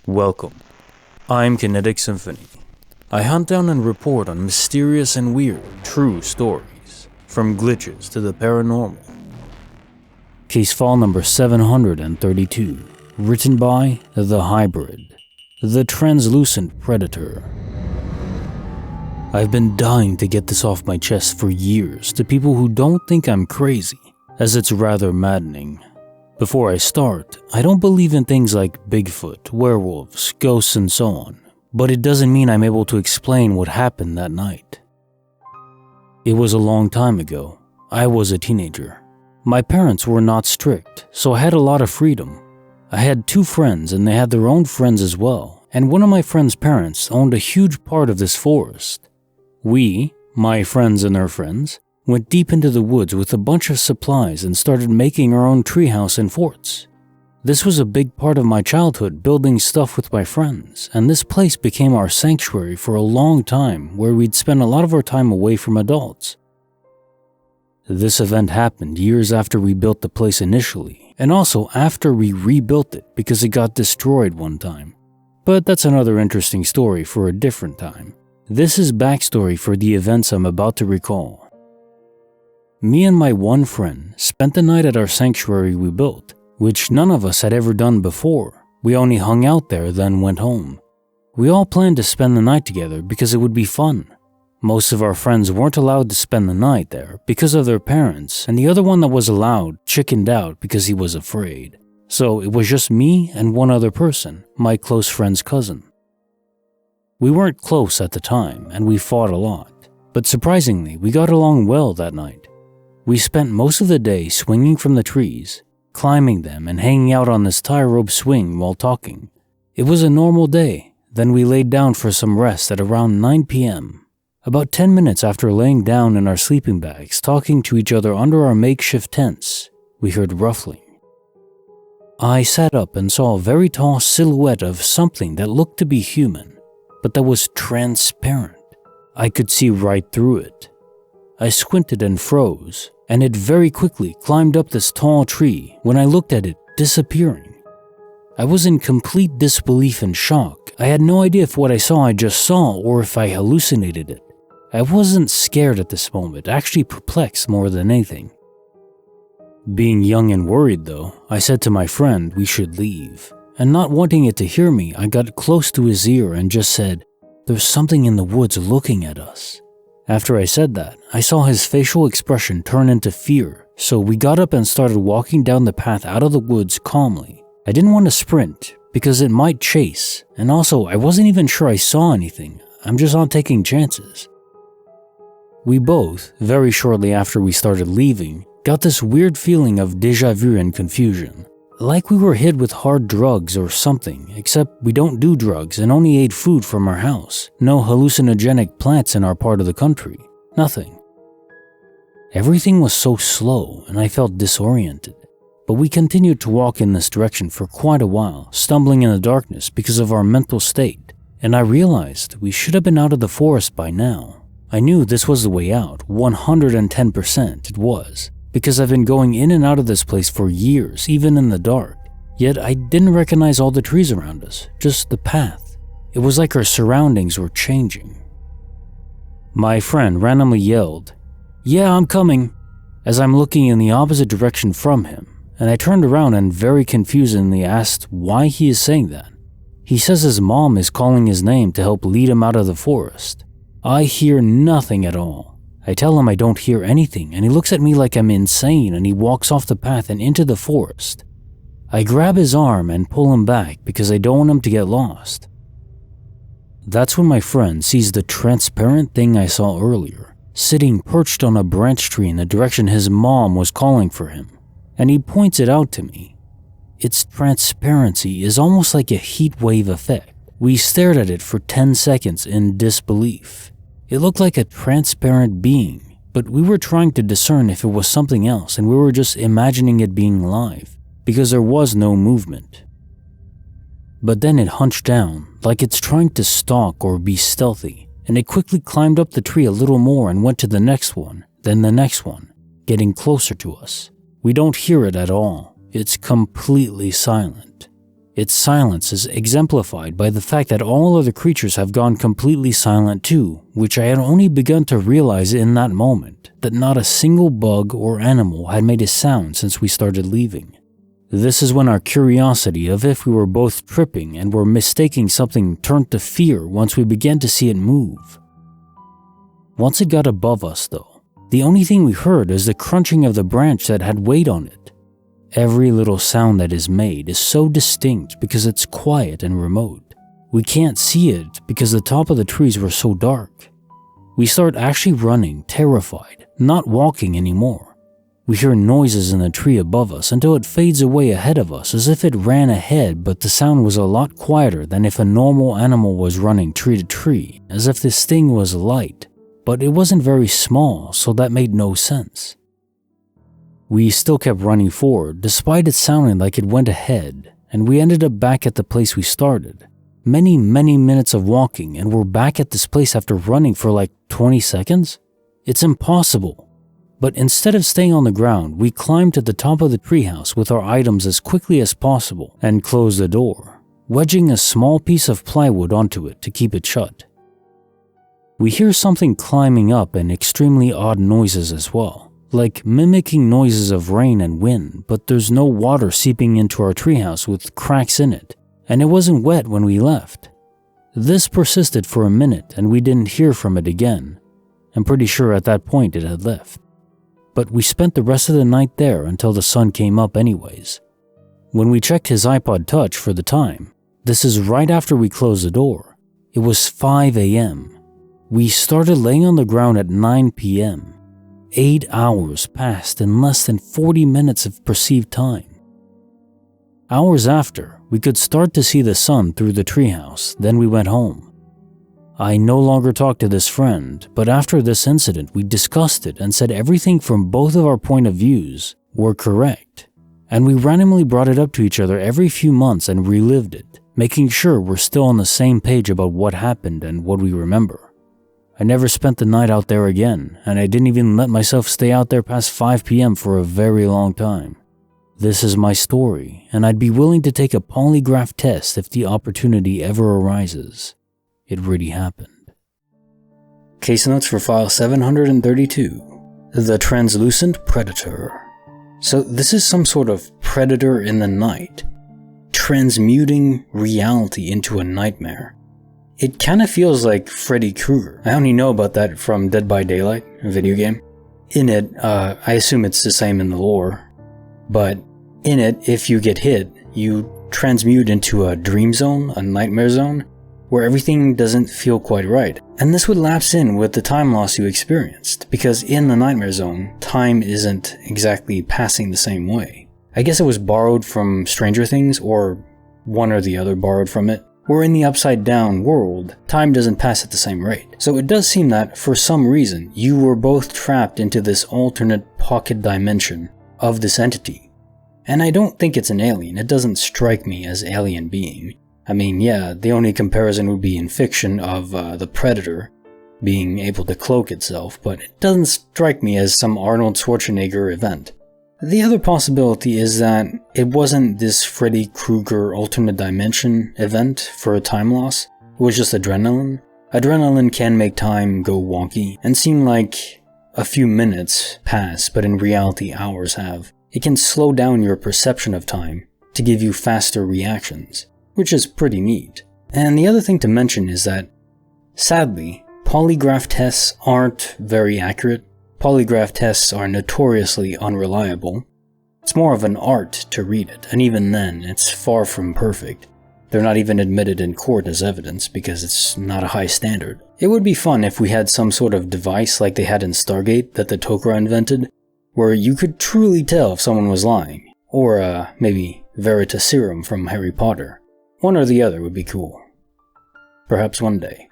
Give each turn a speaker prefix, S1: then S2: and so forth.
S1: Welcome. I'm Kinetic Symphony. I hunt down and report on mysterious and weird, true stories, from glitches to the paranormal. Case file number 732, written by TheHybred, the translucent predator. I've been dying to get this off my chest for years to people who don't think I'm crazy, as it's rather maddening. Before I start, I don't believe in things like Bigfoot, werewolves, ghosts, and so on, but it doesn't mean I'm able to explain what happened that night. It was a long time ago. I was a teenager. My parents were not strict, so I had a lot of freedom. I had 2 friends and they had their own friends as well, and one of my friends' parents owned a huge part of this forest. We, my friends and their friends, went deep into the woods with a bunch of supplies and started making our own treehouse and forts. This was a big part of my childhood, building stuff with my friends, and this place became our sanctuary for a long time where we'd spend a lot of our time away from adults. This event happened years after we built the place initially, and also after we rebuilt it because it got destroyed one time. But that's another interesting story for a different time. This is backstory for the events I'm about to recall. Me and my one friend spent the night at our sanctuary we built, which none of us had ever done before. We only hung out there, then went home. We all planned to spend the night together because it would be fun. Most of our friends weren't allowed to spend the night there because of their parents, and the other one that was allowed chickened out because he was afraid. So it was just me and one other person, my close friend's cousin. We weren't close at the time, and we fought a lot, but surprisingly, we got along well that night. We spent most of the day swinging from the trees, climbing them, and hanging out on this tie rope swing while talking. It was a normal day. Then we laid down for some rest at around 9 p.m. About 10 minutes after laying down in our sleeping bags, talking to each other under our makeshift tents, we heard ruffling. I sat up and saw a very tall silhouette of something that looked to be human, but that was transparent. I could see right through it. I squinted and froze, and it very quickly climbed up this tall tree when I looked at it disappearing. I was in complete disbelief and shock. I had no idea if what I saw I just saw or if I hallucinated it. I wasn't scared at this moment, actually perplexed more than anything. Being young and worried though, I said to my friend we should leave, and not wanting it to hear me, I got close to his ear and just said, "There's something in the woods looking at us." After I said that, I saw his facial expression turn into fear, so we got up and started walking down the path out of the woods calmly. I didn't want to sprint, because it might chase, and also I wasn't even sure I saw anything. I'm just not taking chances. We both, very shortly after we started leaving, got this weird feeling of déjà vu and confusion. Like we were hit with hard drugs or something, except we don't do drugs and only ate food from our house. No hallucinogenic plants in our part of the country. Nothing. Everything was so slow and I felt disoriented. But we continued to walk in this direction for quite a while, stumbling in the darkness because of our mental state. And I realized we should have been out of the forest by now. I knew this was the way out, 110% it was. Because I've been going in and out of this place for years, even in the dark. Yet I didn't recognize all the trees around us, just the path. It was like our surroundings were changing. My friend randomly yelled, "Yeah, I'm coming," as I'm looking in the opposite direction from him, and I turned around and very confusedly asked why he is saying that. He says his mom is calling his name to help lead him out of the forest. I hear nothing at all. I tell him I don't hear anything, and he looks at me like I'm insane, and he walks off the path and into the forest. I grab his arm and pull him back because I don't want him to get lost. That's when my friend sees the transparent thing I saw earlier, sitting perched on a branch tree in the direction his mom was calling for him, and he points it out to me. Its transparency is almost like a heat wave effect. We stared at it for 10 seconds in disbelief. It looked like a transparent being, but we were trying to discern if it was something else and we were just imagining it being live, because there was no movement. But then it hunched down, like it's trying to stalk or be stealthy, and it quickly climbed up the tree a little more and went to the next one, then the next one, getting closer to us. We don't hear it at all. It's completely silent. Its silence is exemplified by the fact that all other creatures have gone completely silent too, which I had only begun to realize in that moment, that not a single bug or animal had made a sound since we started leaving. This is when our curiosity of if we were both tripping and were mistaking something turned to fear once we began to see it move. Once it got above us though, the only thing we heard is the crunching of the branch that had weight on it. Every little sound that is made is so distinct because it's quiet and remote. We can't see it because the top of the trees were so dark. We start actually running, terrified, not walking anymore. We hear noises in the tree above us until it fades away ahead of us as if it ran ahead, but the sound was a lot quieter than if a normal animal was running tree to tree, as if this thing was light, but it wasn't very small, so that made no sense. We still kept running forward, despite it sounding like it went ahead, and we ended up back at the place we started. Many minutes of walking, and we're back at this place after running for like 20 seconds? It's impossible. But instead of staying on the ground, we climbed to the top of the treehouse with our items as quickly as possible and closed the door, wedging a small piece of plywood onto it to keep it shut. We hear something climbing up and extremely odd noises as well, like mimicking noises of rain and wind, but there's no water seeping into our treehouse with cracks in it, and it wasn't wet when we left. This persisted for a minute and we didn't hear from it again. I'm pretty sure at that point it had left. But we spent the rest of the night there until the sun came up anyways. When we checked his iPod Touch for the time, this is right after we closed the door, it was 5 a.m. We started laying on the ground at 9 p.m. 8 hours passed in less than 40 minutes of perceived time. Hours after, we could start to see the sun through the treehouse, then we went home. I no longer talked to this friend, but after this incident we discussed it and said everything from both of our point of views were correct, and we randomly brought it up to each other every few months and relived it, making sure we're still on the same page about what happened and what we remember. I never spent the night out there again, and I didn't even let myself stay out there past 5 p.m. for a very long time. This is my story, and I'd be willing to take a polygraph test if the opportunity ever arises. It really happened. Case notes for file 732. The Translucent Predator. So this is some sort of predator in the night, transmuting reality into a nightmare. It kind of feels like Freddy Krueger. I only know about that from Dead by Daylight, a video game. In it, I assume it's the same in the lore, but in it, if you get hit, you transmute into a dream zone, a nightmare zone, where everything doesn't feel quite right. And this would lapse in with the time loss you experienced, because in the nightmare zone, time isn't exactly passing the same way. I guess it was borrowed from Stranger Things, or one or the other borrowed from it. Where in the upside down world, time doesn't pass at the same rate. So it does seem that, for some reason, you were both trapped into this alternate pocket dimension of this entity. And I don't think it's an alien. It doesn't strike me as alien being. I mean, yeah, the only comparison would be in fiction of the Predator being able to cloak itself, but it doesn't strike me as some Arnold Schwarzenegger event. The other possibility is that it wasn't this Freddy Krueger alternate dimension event for a time loss, it was just adrenaline. Adrenaline can make time go wonky and seem like a few minutes pass, but in reality hours have. It can slow down your perception of time to give you faster reactions, which is pretty neat. And the other thing to mention is that, sadly, polygraph tests aren't very accurate. Polygraph tests are notoriously unreliable. It's more of an art to read it, and even then, it's far from perfect. They're not even admitted in court as evidence because it's not a high standard. It would be fun if we had some sort of device like they had in Stargate that the Tok'ra invented, where you could truly tell if someone was lying, or maybe Veritaserum from Harry Potter. One or the other would be cool. Perhaps one day.